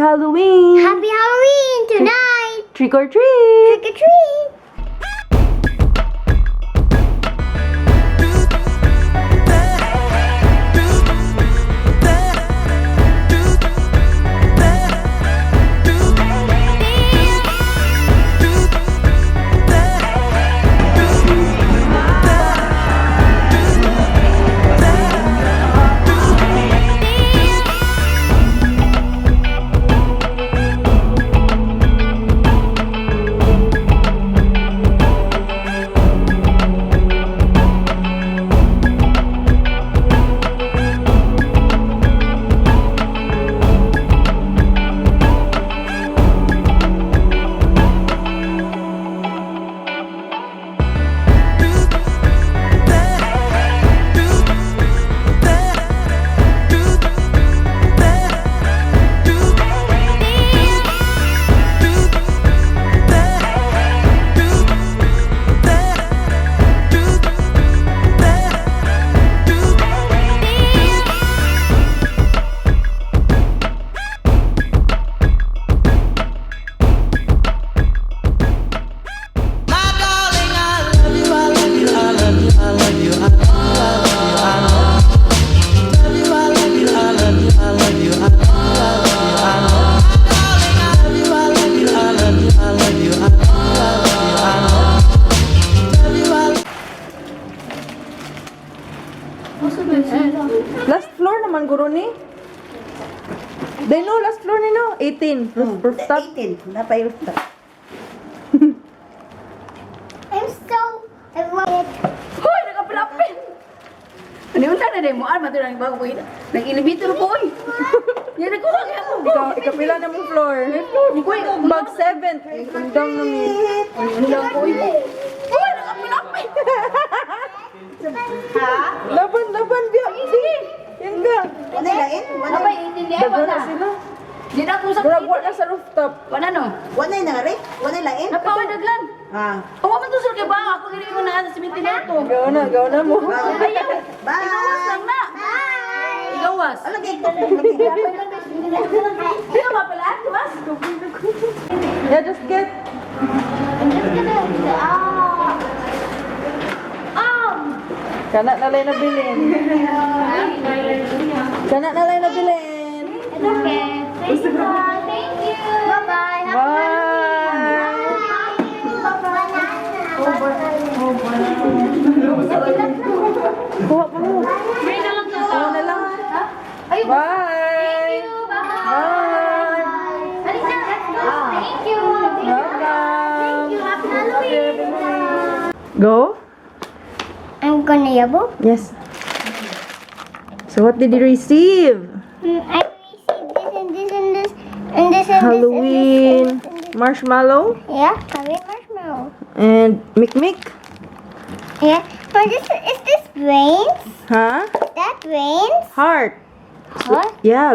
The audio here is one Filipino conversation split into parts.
Halloween! Happy Halloween tonight! Trick or treat! Trick or treat! Last floor naman, guro ni. They know last floor ni no? 18. Rooftop. 18. Napay rooftop. I'm so excited. Hoy, nakapilapin! Ano yung na mo? Ano ba ang bago po yun? Nag-elevator po eh. Yan, nagkuha kaya ako. Ikapila na mong floor. Bag 7. Undang na mi. Undang po eh. Hoy, nakapilapin! Laban, biya. Sige. Yan ka. Ano lain? Ano ba, intindihan Dago mo na na? sila. Di na ako sa Guragwa na sa rooftop. Wala no? Wala na rin? Wala lain? Napaway daglan. Ah. Awa man to sir kay ba? Ako hindi mo na sa siminti na to. Gaw na mo. Ayaw. Bye. Igawas lang na. Igawas. Ano kay Sino ba pala? Tumas? Yeah, just get. I'm just gonna... Kana na lang nabilin. Kana na lang nabilin. It's okay. Thank you. Thank you. Bye-bye. Bye. Kuha pa mo. Bye na lang to. Ano na lang. Ayun. Bye. Thank you. Bye. Bye. Halika, let's go. Thank you. Welcome. Thank you. Happy Halloween. Go. I'm gonna yabo. Yes. So what did you receive? I received this and this and this and this and Halloween this and this. marshmallow Yeah, Halloween marshmallow. and Mick. Yeah. But is this brains? Huh? That brains? Heart. What? Yeah,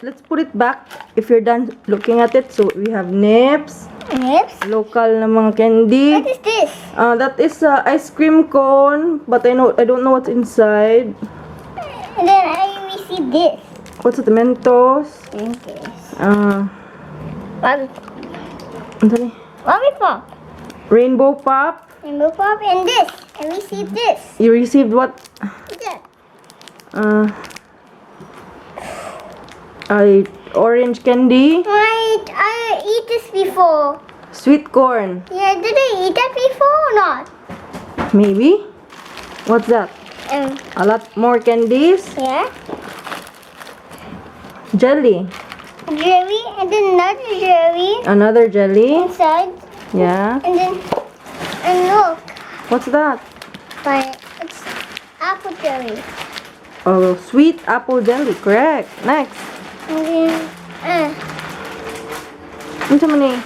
let's put it back if you're done looking at it. So we have nips, Lips? local na mga candy. What is this? That is ice cream cone, but I don't know what's inside. And then I received this. What's it? Mentos. And this. Ano Lollipop. Rainbow pop. Rainbow pop and this. I received this. You received what? Yeah. Orange candy, I eat this before. sweet corn, Yeah, did I eat that before or not? maybe. What's that? A lot more candies. Yeah. Jelly, Jelly and then another jelly another jelly. inside. Yeah. And look, What's that? but it's apple jelly. Oh, sweet apple jelly. Correct. Next. And then, Ano naman eh?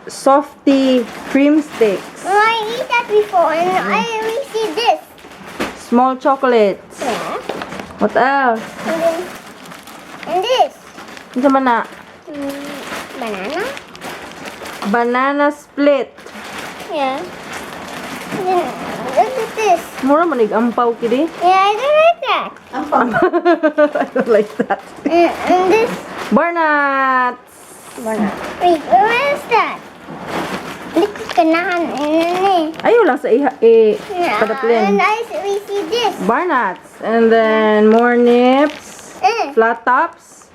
Softy cream sticks. I eat that before and I received this. Small chocolates. Yeah. What else? And this. Ano naman na? Banana. Banana split. Yeah. And then, look at this. Mura manig ampaw kidi. Yeah, I don't like that? I don't like that. And this Barnuts. wait, where is that? This kanahan and Ayaw lang sa padaplin. we see this. Barnuts. And then more nips. Flat tops.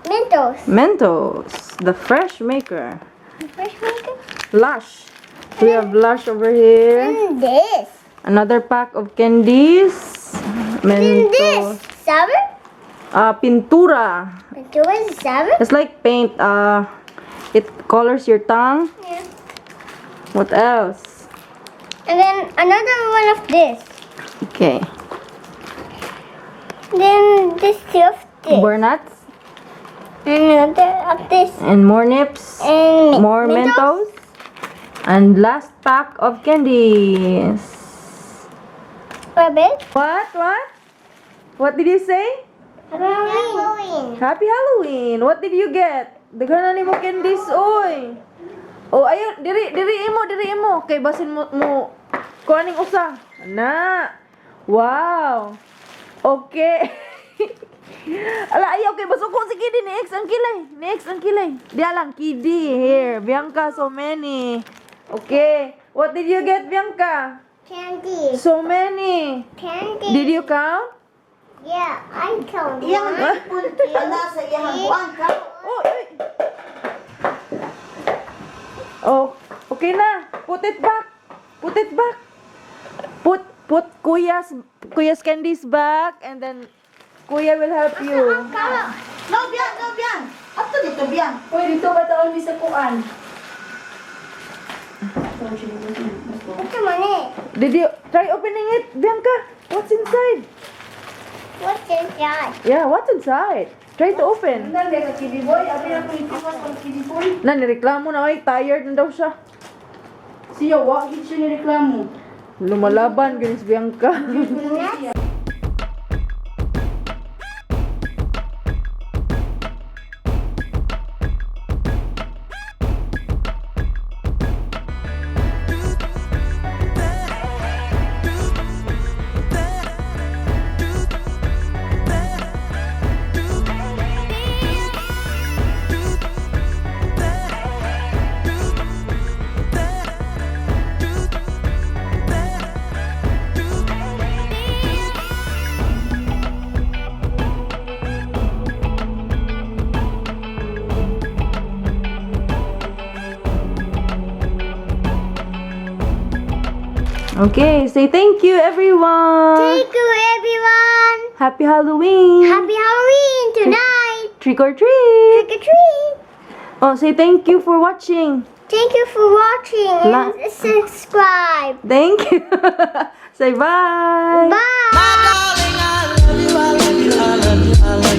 Mentos. Mentos. The fresh maker. Fresh maker. Lush. We have Lush over here. And this. Another pack of candies. And this. Mentos. Sour? Pintura. What is sour? It's like paint. It colors your tongue. Yeah. What else? And then another one of this. Okay. Then this of this. Barnuts. Another of this. And more nips. And More Mentos. And last pack of candies. Rabbit. What? What did you say? Halloween. Happy Halloween. What did you get? Daghan na nimo candies, oy. Oh, ayun, diri imo. Kay basin mo kuaning usa. Na. Wow. Okay. Ala, ayaw kay basuko si Kiddy ni X ang kilay. Dia lang Kiddy here. Bianca, so many. Okay. What did you get, Bianca? Candy. So many. Candy. Did you count? Yeah, I count. Iyang One, ana sa iyang buwan ka. Oh, ay. Oh, okay na. Put it back. Put Kuya's candies back, and then Kuya will help you. No, biyan. Ato dito, biyan. Uy, dito ba taon mi sa kuan? what's the money? Did you try opening it, Bianca? What's inside? What's inside? Yeah, what's inside? Try to open. Nanda ka Kiddy boy, abi na ko itiwas pag Kiddy boy. Na, nireklamo na ay tired na daw siya. Siya wa gid siya ni reklamo. Lumalaban ganis Bianca. Okay, say thank you everyone. Thank you, everyone. Happy Halloween. Happy Halloween tonight. Trick or treat. Trick or treat. Oh, say thank you for watching. Thank you for watching La- and subscribe. Thank you. Say bye. Bye. Darling, I love you, I love you, I love you, I love you.